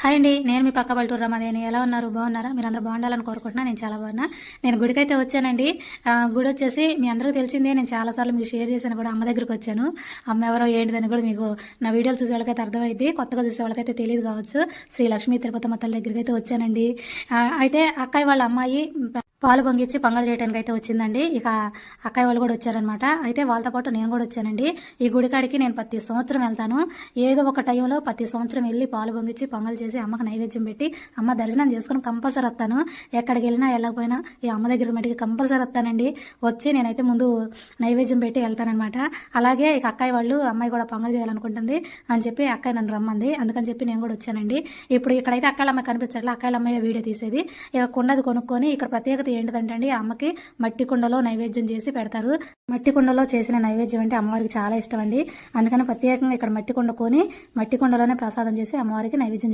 Hi అండి. నేను మీ పక్క పల్లెటూరు రమాదేవి. ఎలా ఉన్నారు? బాగున్నారా? మీరందరూ బాగుండాలని కోరుకుంటున్నా. నేను చాలా బాగున్నా. నేను గుడికైతే వచ్చానండి. గుడొచ్చేసి మీ అందరికీ తెలిసిందే. నేను చాలా సార్లు మీకు షేర్ చేశాను కూడా. అమ్మ దగ్గరికొచ్చాను. అమ్మ ఎవరో ఏంటిదని కూడా మీకు నా వీడియోలు చూసే వాళ్ళకైతే అర్థమైద్ది. కొత్తగా చూసే వాళ్ళకైతే తెలియదు కావచ్చు. శ్రీ లక్ష్మీ తిరుపతమ్మ తల్లి దగ్గరికైతే వచ్చానండి. అయితే అక్కయ్య వాళ్ళ అమ్మాయి పాలు పొంగిచ్చి పొంగల్ చేయడానికి అయితే వచ్చిందండి. ఇక అక్కయ్య వాళ్ళు కూడా వచ్చారనమాట. అయితే వాళ్ళతో పాటు నేను కూడా వచ్చానండి. ఈ గుడికాడికి నేను ప్రతి సంవత్సరం వెళ్తాను. ఏదో ఒక టైంలో ప్రతి సంవత్సరం వెళ్ళి పాలు పొంగిచ్చి పొంగల్ చేసి అమ్మకు నైవేద్యం పెట్టి అమ్మ దర్శనం చేసుకుని కంపల్సరీ వస్తాను. ఎక్కడికి వెళ్ళినా వెళ్ళకపోయినా ఈ అమ్మ దగ్గర మటుకి కంపల్సరీ వస్తానండి. వచ్చి నేనైతే ముందు నైవేద్యం పెట్టి వెళ్తానమాట. అలాగే ఇక అక్కయ్య వాళ్ళు అమ్మాయి కూడా పొంగల్ చేయాలనుకుంటుంది అని చెప్పి అక్కయ్య నన్ను రమ్మంది. అందుకని చెప్పి నేను కూడా వచ్చానండి. ఇప్పుడు ఇక్కడైతే అక్కయ్య అమ్మాయి కనిపించట్లే. అక్కయ్య అమ్మాయి వీడియో తీసేది. ఇక కుండది కొనుక్కొని ఇక్కడ ప్రత్యేకత ఏంటిదంటే అండి, అమ్మకి మట్టి కుండలో నైవేద్యం చేసి పెడతారు. మట్టి కుండలో చేసిన నైవేద్యం అంటే అమ్మవారికి చాలా ఇష్టం అండి. అందుకని ప్రత్యేకంగా ఇక్కడ మట్టి కుండ కొని మట్టి కుండలోనే ప్రసాదం చేసి అమ్మవారికి నైవేద్యం